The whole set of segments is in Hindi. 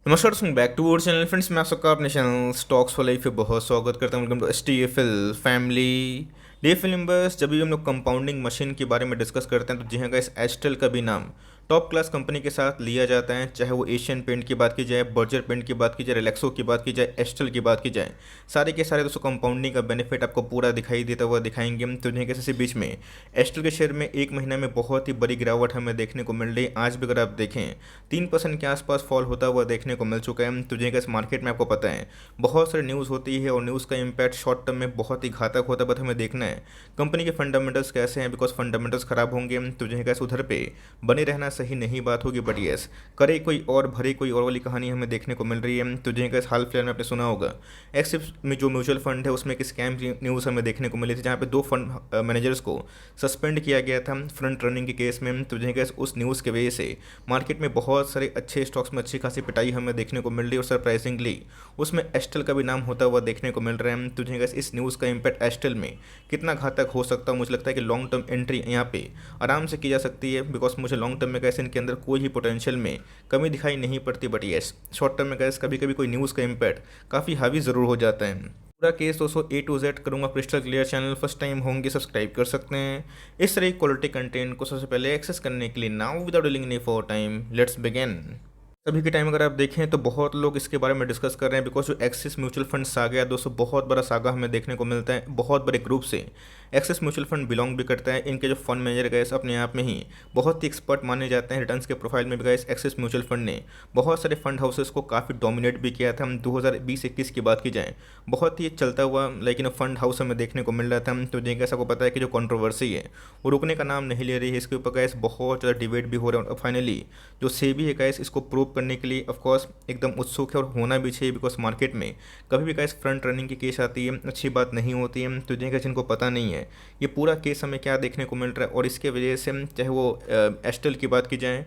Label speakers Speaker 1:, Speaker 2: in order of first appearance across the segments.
Speaker 1: नमस्कार दोस्तों, back to our channel friends. मैं आप सबका अपने चैनल स्टॉक्स फॉर लाइफ पे बहुत स्वागत करता हूँ। Welcome to STFL family. DFL members, जब भी हम लोग कंपाउंडिंग मशीन के बारे में डिस्कस करते हैं तो जी हाँ गाइस, एस्टेल का भी नाम टॉप क्लास कंपनी के साथ लिया जाता है। चाहे वो एशियन पेंट की बात की जाए, बर्जर पेंट की बात की जाए, रिलैक्सो की बात की जाए, एस्टेल की बात की जाए, सारे के सारे दोस्तों कंपाउंडिंग का बेनिफिट आपको पूरा दिखाई देता हुआ दिखाएंगे हम। तो जी कैसे बीच में एस्टेल के शेयर में एक महीना में बहुत ही बड़ी गिरावट हमें देखने को मिल रही है। आज भी अगर आप देखें 3% के आसपास फॉल होता हुआ देखने को मिल चुका है। तो जी इस मार्केट में आपको पता है बहुत सारी न्यूज़ होती है और न्यूज़ का इम्पैक्ट शॉर्ट टर्म में बहुत ही घातक होता है। बट हमें देखना है कंपनी के फंडामेंटल्स कैसे हैं, बिकॉज फंडामेंटल्स खराब होंगे तो जी उधर पे बने रहना सही नहीं बात होगी। बट यस, करे कोई और भरे कोई और वाली कहानी हमें देखने को मिल रही है। तो जी हाल फिलहाल में आपने सुना होगा एक्सिस में जो म्यूचुअल फंड है उसमें एक स्कैम की न्यूज़ हमें देखने को मिली थी, जहाँ पे 2 फंड मैनेजर्स को सस्पेंड किया गया था फ्रंट रनिंग के केस में। तो जी उस न्यूज़ की वजह से मार्केट में बहुत सारे अच्छे स्टॉक्स में अच्छी खासी पिटाई हमें देखने को मिल रही है और सरप्राइजिंगली उसमें एस्टेल का भी नाम होता हुआ देखने को मिल रहा है। तो जी इस न्यूज़ का इम्पैक्ट एस्टेल में कितना घातक हो सकता है, मुझे लगता है कि लॉन्ग टर्म एंट्री यहाँ पे आराम से की जा सकती है। बिकॉज मुझे लॉन्ग टर्म में कैसे इनके अंदर कोई ही पोटेंशियल में कमी दिखाई नहीं पड़ती। बट येस, शॉर्ट टर्म में कैसे कभी कभी कोई न्यूज़ का इम्पैक्ट काफ़ी हावी ज़रूर हो जाता है। पूरा केस दोस्तों A to Z करूँगा crystal clear. Channel first time होंगे सब्सक्राइब कर सकते हैं इस तरह की क्वालिटी कंटेंट को सबसे पहले एक्सेस करने के लिए। Now without dealing any for time, let's begin. अभी के टाइम अगर आप देखें तो बहुत लोग इसके बारे में डिस्कस कर रहे हैं, बिकॉज जो एक्सिस म्यूचुअल फंड सागा है दोस्तों, बहुत बड़ा सागा हमें देखने को मिलता है। बहुत बड़े ग्रुप से एक्सिस म्यूचुअल फंड बिलोंग भी करता है। इनके जो फंड मैनेजर गए अपने आप में ही बहुत ही एक्सपर्ट माने जाते हैं। रिटर्न्स के प्रोफाइल में भी गए एक्सिस म्यूचुअल फंड ने बहुत सारे फंड हाउसेस को काफ़ी डोमिनेट भी किया था। हम 2020-21 की बात की जाए, बहुत ही चलता हुआ लेकिन फंड हाउस हमें देखने को मिल रहा था। तो जी कैसा को पता है कि जो कंट्रोवर्सी है वो रुकने का नाम नहीं ले रही है। इसके ऊपर गैस बहुत ज़्यादा डिबेट भी हो रहा है और फाइनली जो सेबी है गैस इसको प्रूव करने के लिए ऑफकोर्स एकदम उत्सुक है और होना भी चाहिए। बिकॉज मार्केट में कभी भी गैस फ्रंट रनिंग की केस आती है अच्छी बात नहीं होती है। तो जी जिनको पता नहीं है ये पूरा केस हमें क्या देखने को मिल रहा है और इसके वजह से चाहे वो एस्टेल की बात की जाए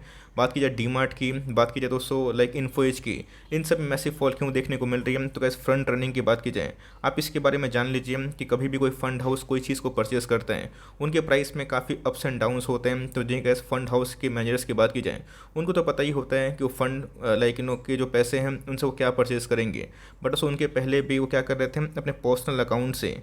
Speaker 1: डीमार्ट की बात की जाए दोस्तों, लाइक इन्फोएज की, इन सब में मैसिव फॉल क्यों देखने को मिल रही है। तो कैसे फ्रंट रनिंग की बात की जाए, आप इसके बारे में जान लीजिए कि कभी भी कोई फंड हाउस कोई चीज़ को परचेस करते हैं उनके प्राइस में काफ़ी अप्स एंड डाउन्स होते हैं। तो जी कैसे फंड हाउस के मैनेजर्स की बात की जाए, उनको तो पता ही होता है कि वो फंड लाइक के जो पैसे हैं उनसे वो क्या परचेस करेंगे। बट उसको उनके पहले भी वो क्या कर रहे थे अपने पर्सनल अकाउंट से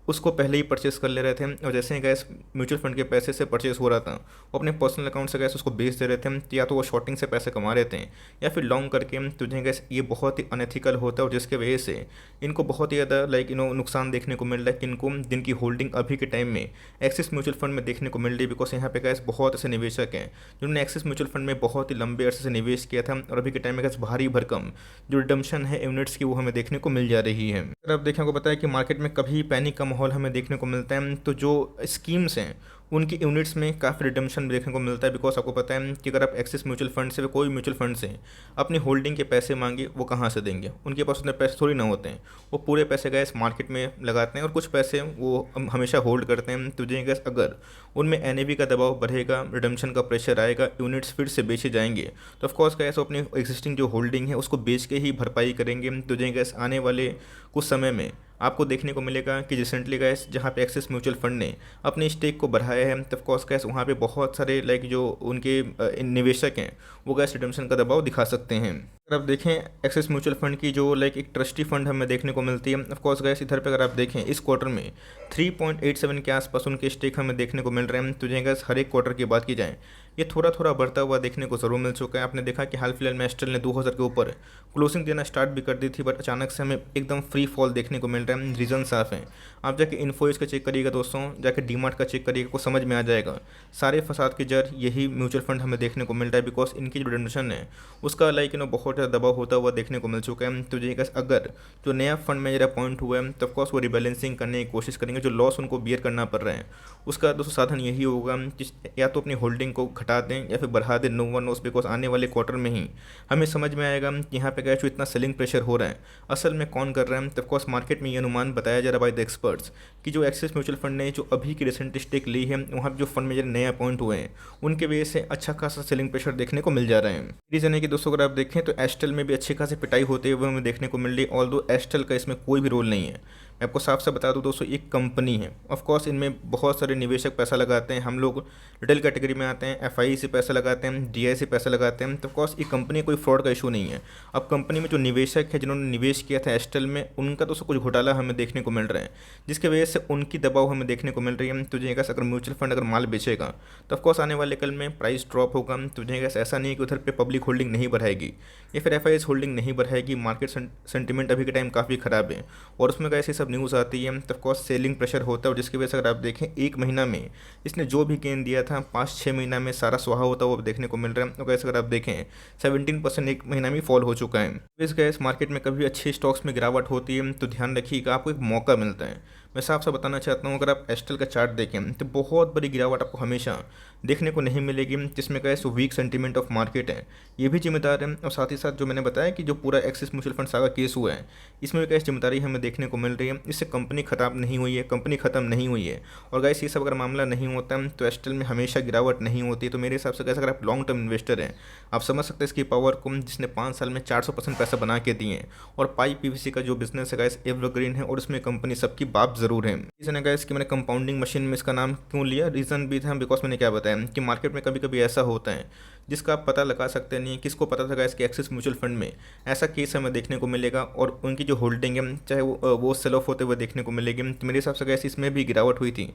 Speaker 1: उसको पहले ही परचेस कर ले रहे थे। और जैसे ही गैस म्यूचुअल फंड के पैसे से परचेस हो रहा था वो अपने पर्सनल अकाउंट से गैस उसको बेच दे रहे थे। तो या तो वो शॉर्टिंग से पैसे कमा रहे थे या फिर लॉन्ग करके। तुझे गैस ये बहुत ही अनएथिकल होता है और जिसके वजह से इनको बहुत ही ज़्यादा लाइक नुकसान देखने को मिल रहा है। किनको, जिनकी होल्डिंग अभी के टाइम में एक्सिस म्यूचुअल फंड में देखने को मिल रही है। बिकॉज यहाँ पे गैस बहुत ऐसे निवेशक हैं जिन्होंने एक्सिस म्यूचुअल फंड में बहुत ही लंबे अरसे से निवेश किया था और अभी के टाइम में गैस भारी भरकम जो रिडम्पशन है यूनिट्स की वो हमें देखने को मिल जा रही है। अगर आप देखने को बताया कि मार्केट में कभी पैनिक का माहौल हमें देखने को मिलता है तो जो स्कीम्स हैं उनकी यूनिट्स में काफ़ी रिडम्पशन देखने को मिलता है। बिकॉज आपको पता है कि अगर आप एक्सिस म्यूचुअल फंड से कोई म्यूचुअल फंड से अपनी होल्डिंग के पैसे मांगे वो कहाँ से देंगे, उनके पास उतने पैसे थोड़ी ना होते हैं। वो पूरे पैसे गैस मार्केट में लगाते हैं और कुछ पैसे वो हमेशा होल्ड करते हैं। तो जी गैस अगर उनमें NAV का दबाव बढ़ेगा, रिडम्पशन का प्रेशर आएगा, यूनिट्स फिर से बेचे जाएंगे तो ऑफकोर्स गैस वो अपनी एग्जिस्टिंग जो होल्डिंग है उसको बेच के ही भरपाई करेंगे। तो जी गैस आने वाले कुछ समय में आपको देखने को मिलेगा कि रिसेंटली गैस जहाँ पे एक्सिस म्यूचुअल फंड ने अपने स्टेक को बढ़ाया है तब कोर्स गैस वहाँ पे बहुत सारे लाइक जो उनके निवेशक हैं वो गैस रिडम्पशन का दबाव दिखा सकते हैं। अगर आप देखें एक्सिस म्यूचुअल फंड की जो लाइक एक ट्रस्टी फंड हमें देखने को मिलती है, ऑफ कोर्स गैस इधर पे अगर आप देखें इस क्वार्टर में 3.87 के आसपास उनके स्टेक हमें देखने को मिल रहे हैं। तो गैस हर एक क्वार्टर की बात की जाए ये थोड़ा थोड़ा बढ़ता हुआ देखने को ज़रूर मिल चुका है। आपने देखा कि हाल फिलहाल में एस्टेल ने 2000 के ऊपर क्लोजिंग देना स्टार्ट भी कर दी थी, बट अचानक से हमें एकदम फ्री फॉल देखने को मिल रहा है। रीज़न साफ है, आप जाके इन्फोएज का चेक करिएगा दोस्तों, जाके डीमार्ट का चेक करिएगा, को समझ में आ जाएगा सारे फसाद की जड़ यही म्यूचुअल फंड हमें देखने को मिल रहा है। बिकॉज इनकी जो रिडम्पशन है उसका लाइक बहुत ज़्यादा दबाव होता हुआ देखने को मिल चुका है। तो जी अगर जो नया फंड मैनेजर अपॉइंट हुआ है तो ऑफकोर्स वो रिबैलेंसिंग करने की कोशिश करेंगे। जो लॉस उनको बियर करना पड़ रहा है उसका दोस्तों साधन यही होगा कि या तो अपनी होल्डिंग को घटा दें या फिर बढ़ा दें। नो वन नोस, बिकॉज आने वाले क्वार्टर में ही हमें समझ में आएगा कि यहाँ पे जो इतना सेलिंग प्रेशर हो रहा है असल में कौन कर रहा है। तो ऑफकोर्स मार्केट में ये अनुमान बताया जा रहा है बाय द एक्सपर्ट्स कि जो एक्सिस म्यूचुअल फंड ने जो अभी की रिसेंट स्टेक ली है वहाँ पर जो फंड मैनेजर नए अपॉइंट हुए हैं उनके वजह से अच्छा खासा सेलिंग प्रेशर देखने को मिल जा रहा है। रीजन है कि दोस्तों अगर आप देखें तो एस्टेल में भी अच्छी खासी पिटाई होते हुए हमें देखने को मिल रही है। ऑल्दो एस्टेल का इसमें कोई भी रोल नहीं है, मैं आपको साफ साफ बता दूं दोस्तों, एक कंपनी है। ऑफ कोर्स इनमें बहुत सारे निवेशक पैसा लगाते हैं, हम लोग रिटेल कैटेगरी में आते हैं, एफआई से पैसा लगाते हैं, डीआई से पैसा लगाते हैं, तो ऑफकोर्स एक कंपनी कोई फ्रॉड का इशू नहीं है। अब कंपनी में जो निवेशक है जिन्होंने निवेश किया था एस्टेल में, उनका तो कुछ घोटाला हमें देखने को मिल रहा है, जिसकी वजह से उनकी दबाव हमें देखने को मिल रही है। तो जगह अगर म्यूचुअल फंड अगर माल बेचेगा तो ऑफकोर्स आने वाले कल में प्राइस ड्रॉप होगा। तो जगह ऐसा नहीं है कि उधर पे पब्लिक होल्डिंग नहीं बढ़ाएगी या फिर एफआईएस होल्डिंग नहीं बढ़ाएगी। मार्केट सेंटीमेंट अभी के टाइम काफ़ी ख़राब है और उसमें ऐसी सब न्यूज़ आती है, तो ऑफकोर्स सेलिंग प्रेशर होता है, और जिसकी वजह से अगर आप देखें एक महीना में इसने जो भी गेन दिया था 5-6 महीना में सारा स्वाहा होता है वो देखने को मिल रहा है। तो कैसे अगर आप देखें 17% एक महीना में फॉल हो चुका है। इस गैस मार्केट में कभी अच्छे स्टॉक्स में गिरावट होती है तो ध्यान रखिएगा, आपको एक मौका मिलता है। मैं साफ साफ बताना चाहता हूँ, अगर आप एस्टेल का चार्ट देखें तो बहुत बड़ी गिरावट आपको हमेशा देखने को नहीं मिलेगी, जिसमें क्या है वीक सेंटीमेंट ऑफ मार्केट है, ये भी जिम्मेदार है। और साथ ही साथ जो मैंने बताया कि जो पूरा axis mutual fund saga case हुआ है, इसमें भी कैसे जिम्मेदारी हमें देखने को मिल रही है। इससे कंपनी खराब नहीं हुई है, कंपनी खत्म नहीं हुई है। और गैस ये सब अगर मामला नहीं होता तो एस्टेल में हमेशा गिरावट नहीं होती। तो मेरे हिसाब से कैसे अगर आप लॉन्ग टर्म इन्वेस्टर हैं, आप समझ सकते हैं इसकी पावर को, जिसने 5 साल में 400% पैसा बना के दिए हैं। और पाइप पीवीसी का जो बिजनेस है गैस एवरग्रीन है, और उसमें कंपनी सबकी बाप जरूर है। इसने गैस कि मैंने कंपाउंडिंग मशीन में इसका नाम क्यों लिया, रीज़न भी था, बिकॉज मैंने क्या बताया कि मार्केट में कभी कभी ऐसा होता है जिसका आप पता लगा सकते नहीं। किसको पता था गैस कि एक्सिस म्यूचुअल फंड में ऐसा केस हमें देखने को मिलेगा और उनकी जो होल्डिंग है चाहे वो सेल ऑफ होते हुए देखने को मिलेगी। तो मेरे हिसाब से गैस इसमें भी गिरावट हुई थी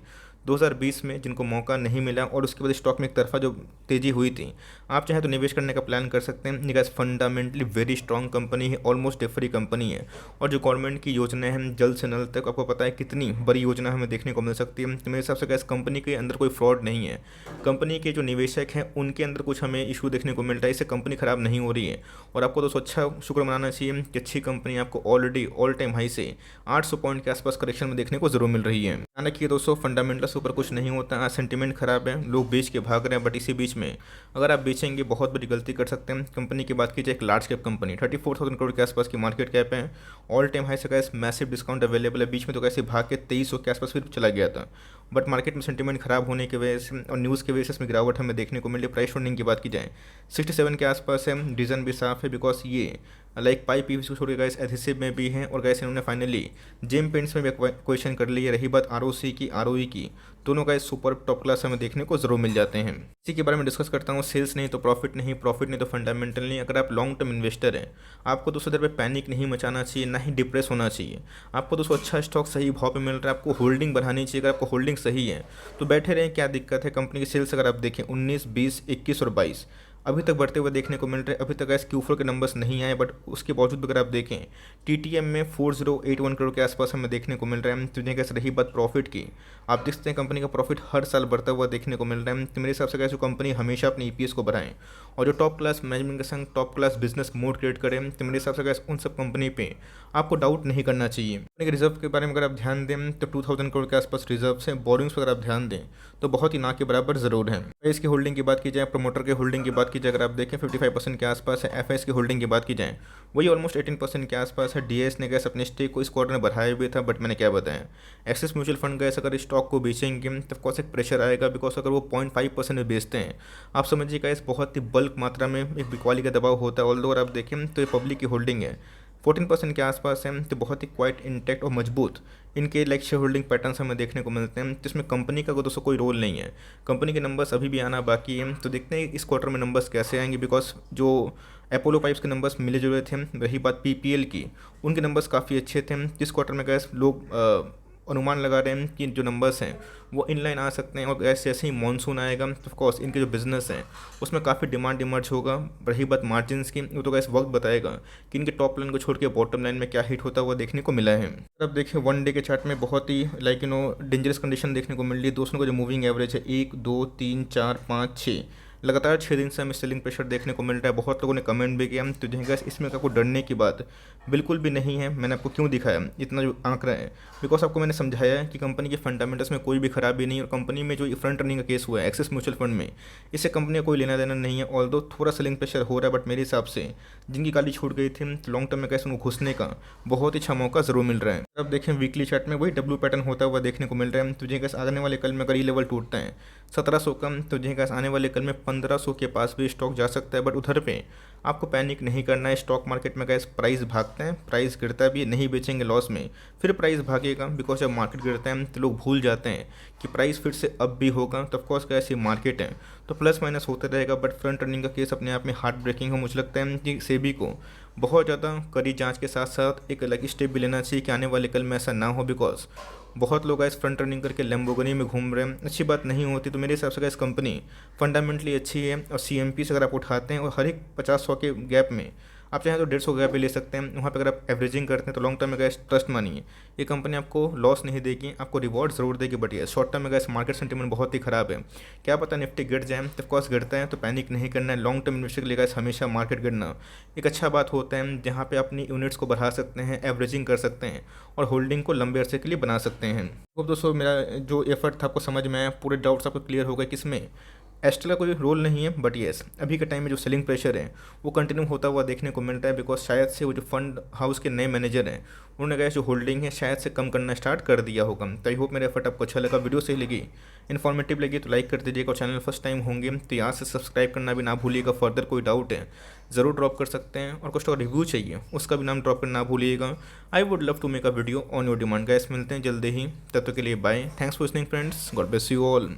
Speaker 1: 2020 में, जिनको मौका नहीं मिला, और उसके बाद स्टॉक में एक तरफा जो तेज़ी हुई थी। आप चाहे तो निवेश करने का प्लान कर सकते हैं। ये gas fundamentally very strong company है, ऑलमोस्ट डेट फ्री कंपनी है, और जो गवर्नमेंट की योजना है जल्द से नल तक, आपको पता है कितनी बड़ी योजना हमें देखने को मिल सकती है। तो मेरे हिसाब से गैस कंपनी के अंदर कोई फ्रॉड नहीं है, कंपनी के जो निवेशक हैं उनके अंदर कुछ हमें इशू देखने को मिलता है, इससे कंपनी खराब नहीं हो रही है। और आपको तो अच्छा शुक्र मनाना चाहिए कि अच्छी कंपनी आपको ऑलरेडी ऑल टाइम हाई से 800 पॉइंट के आसपास करेक्शन में देखने को जरूर मिल रही है। हालांकि दोस्तों फंडामेंटल्स के ऊपर कुछ नहीं होता, आज सेंटीमेंट खराब है, लोग बेच के भाग रहे हैं, बट इसी बीच में अगर आप बेचेंगे बहुत बड़ी गलती कर सकते हैं। कंपनी की बात कीजिए, एक लार्ज कैप कंपनी 34,000 करोड़ के आसपास की मार्केट कैप है, ऑल टाइम हाई से कैसे मैसिव डिस्काउंट अवेलेबल है। बीच में तो कैसे भाग के 2300 के आसपास फिर चला गया था, बट मार्केट में सेंटीमेंट खराब होने की वजह से और न्यूज़ की वजह से इसमें गिरावट हमें देखने को मिली। प्राइस होल्डिंग की बात की जाए 67 के आसपास है, रीज़न भी साफ है, बिकॉज ये लाइक पाइप पीवीसी को छोड़ के गैस एडहेसिव में भी हैं, और गैस इन्होंने फाइनली जेम पेंट्स में भी क्वेश्चन कर लिया। रही बात आरओसी की, आरओई की, दोनों गैस सुपर टॉप क्लास हमें देखने को जरूर मिल जाते हैं। इसी के बारे में डिस्कस करता हूँ, सेल्स नहीं तो प्रॉफिट नहीं, प्रॉफिट नहीं तो फंडामेंटल नहीं। अगर आप लॉन्ग टर्म इन्वेस्टर हैं, आपको दोस्तों इधर पे पैनिक नहीं मचाना चाहिए, ना ही डिप्रेस होना चाहिए। आपको दोस्तों अच्छा स्टॉक सही भाव पे मिल रहा है, आपको होल्डिंग बढ़ानी चाहिए। अगर आपको होल्डिंग सही है तो बैठे रहें, क्या दिक्कत है। कंपनी की सेल्स अगर आप देखें 19, 20, 21 और 22 अभी तक बढ़ते हुए देखने को मिल रहे हैं। अभी तक ऐसे Q4 के नंबर्स नहीं आए, बट उसके बावजूद अगर आप देखें TTM में 4081 करोड़ के आसपास हमें देखने को मिल रहा है। तो कैसे रही बात प्रॉफिट की, आप देखते हैं कंपनी का प्रॉफिट हर साल बढ़ता हुआ देखने को मिल रहा है। तो मेरे हिसाब से कैसे कंपनी हमेशा अपनी EPS को बढ़ाएं, और जो टॉप क्लास मैनेजमेंट के संग top class business mode create करें। तो मेरे हिसाब से कैसे उन सब कंपनी पे आपको डाउट नहीं करना चाहिए। कंपनी के रिजर्व के बारे में अगर आप ध्यान दें तो 2000 करोड़ के आसपास रिजर्व है। बोरिंग्स पर अगर आप ध्यान दें तो बहुत ही ना के बराबर ज़रूर है। इसकी होल्डिंग की बात की जाए, प्रमोटर के होल्डिंग की बात की जाए, अगर आप देखें 55% के आसपास है। एफआईएस की होल्डिंग की बात की जाए वही ऑलमोस्ट 18% के आसपास है। डीएस ने गैस अपने स्टेक को इस क्वार्टर में बढ़ाया भी था, बट मैंने क्या बताया, एक्सिस म्यूचुअल फंड गैस अगर स्टॉक को बेचेंगे तो कौन सा प्रेशर आएगा, बिकॉज अगर वो 0.5% में बेचते हैं, आप समझिएगा इस बहुत ही बल्क मात्रा में एक बिकवाली का दबाव होता है। ऑल्दो अगर आप देखें तो ये पब्लिक की होल्डिंग है 14% के आसपास है, तो बहुत ही क्वाइट इंटैक्ट और मजबूत इनके लाइक शेयर होल्डिंग पैटर्न्स हमें देखने को मिलते हैं, जिसमें कंपनी का दोस्तों कोई रोल नहीं है। कंपनी के नंबर्स अभी भी आना बाकी है, तो देखते हैं इस क्वार्टर में नंबर्स कैसे आएंगे, बिकॉज जो अपोलो पाइप्स के नंबर्स मिले जुले थे। रही बात PPL की, उनके नंबर्स काफ़ी अच्छे थे। इस क्वार्टर में गैस लोग अनुमान लगा रहे हैं कि जो नंबर्स हैं वो इनलाइन आ सकते हैं, और ऐसे जैसे ही मानसून आएगा तो ऑफकोर्स इनके जो बिज़नेस हैं उसमें काफ़ी डिमांड इमर्ज होगा। रही बात मार्जिन्स की, वो तो गैस वक्त बताएगा कि इनके टॉप लाइन को छोड़ के बॉटम लाइन में क्या हिट होता हुआ देखने को मिला है। अब देखिए वन डे के चार्ट में बहुत ही लाइक डेंजरस कंडीशन देखने को मिल रही है। दोस्तों का जो मूविंग एवरेज है 1, 2, 3, 4, 5, 6 लगातार 6 दिन से हमें सेलिंग प्रेशर देखने को मिल रहा है। बहुत लोगों ने कमेंट भी किया, तो गैस इसमें आपको डरने की बात बिल्कुल भी नहीं है। मैंने आपको क्यों दिखाया इतना जो आंकड़ा है, बिकॉज आपको मैंने समझाया है कि कंपनी के फंडामेंटल्स में कोई भी खराबी नहीं, और कंपनी में जो फ्रंट रनिंग का केस हुआ है एक्सिस म्यूचुअल फंड में, इससे कंपनी का कोई लेना देना नहीं है। ऑल्दो थोड़ा सेलिंग प्रेशर हो रहा है, बट मेरे हिसाब से जिनकी गाली छूट गई थी लॉन्ग टर्म में कैसे उनको घुसने का बहुत अच्छा मौका जरूर मिल रहा है। अब देखें वीकली चार्ट में वही डब्ल्यू पैटर्न होता हुआ देखने को मिल रहा है। तुझे कैसे आने वाले कल में अगर ये लेवल टूटता है 1700 कम, तो तुझे कैसे आने वाले कल में 1500 के पास भी स्टॉक जा सकता है, बट उधर पे आपको पैनिक नहीं करना है। स्टॉक मार्केट में गैस प्राइस भागते हैं, प्राइस गिरता भी, नहीं बेचेंगे लॉस में, फिर प्राइस भागेगा। बिकॉज जब मार्केट गिरता है तो लोग भूल जाते हैं कि प्राइस फिर से अप भी होगा। तो ऑफकोर्स गैस ये मार्केट है तो प्लस माइनस होते रहेगा। बट फ्रंट रनिंग का केस अपने आप में हार्ट ब्रेकिंग है। मुझे लगता है कि सेबी को बहुत ज़्यादा कड़ी जांच के साथ साथ एक अलग स्टेप भी लेना चाहिए कि आने वाले कल में ऐसा ना हो। बिकॉज बहुत लोग इस फ्रंट रनिंग करके लैम्बोर्गिनी में घूम रहे हैं, अच्छी बात नहीं होती। तो मेरे हिसाब से इस कंपनी फंडामेंटली अच्छी है और CMP से अगर आप उठाते हैं और हर एक 50-100 के गैप में आप चाहें तो 150 गैप भी ले सकते हैं, वहाँ पे अगर आप एवरेजिंग करते हैं तो लॉन्ग टर्म में गैस ट्रस्ट मानिए ये कंपनी आपको लॉस नहीं देगी, आपको रिवॉर्ड ज़रूर देगी। बट ये शॉर्ट टर्म में गैस मार्केट सेंटीमेंट बहुत ही ख़राब है। क्या पता निफ्टी गिर जाए, तो ऑफकोर्स गिरता है तो पैनिक नहीं करना है। लॉन्ग टर्म इन्वेस्टर के लिए गैस हमेशा मार्केट गिरना एक अच्छा बात होता है, जहाँ पे अपनी यूनिट्स को बढ़ा सकते हैं, एवरेजिंग कर सकते हैं और होल्डिंग को लंबे अरसे के लिए बना सकते हैं। तो दोस्तों मेरा जो एफर्ट था आपको समझ में आया, पूरे डाउट्स आपको क्लियर हो गए कि इसमें एस्टेल का कोई रोल नहीं है। बट येस अभी के टाइम में जो सेलिंग प्रेशर है वो कंटिन्यू होता हुआ देखने को मिल रहा है। बिकॉज शायद से वो जो फंड हाउस के नए मैनेजर हैं उन्होंने कहा जो होल्डिंग है शायद से कम करना स्टार्ट कर दिया होगा। तो आई होप मेरा एफर्ट आपको अच्छा लगा, वीडियो सही लगी, इन्फॉर्मेटिव लगी तो लाइक कर दीजिएगा। और चैनल फर्स्ट टाइम होंगे तो यहाँ से सब्सक्राइब करना भी ना भूलिएगा। फर्दर कोई डाउट है ज़रूर ड्रॉप कर सकते हैं और कुछ तो रिव्यू चाहिए उसका भी नाम ड्रॉप करना ना भूलिएगा। I would love to make a video on your demand. Guys मिलते हैं जल्दी ही, तब तक के लिए bye. Thanks for listening friends, God bless you all.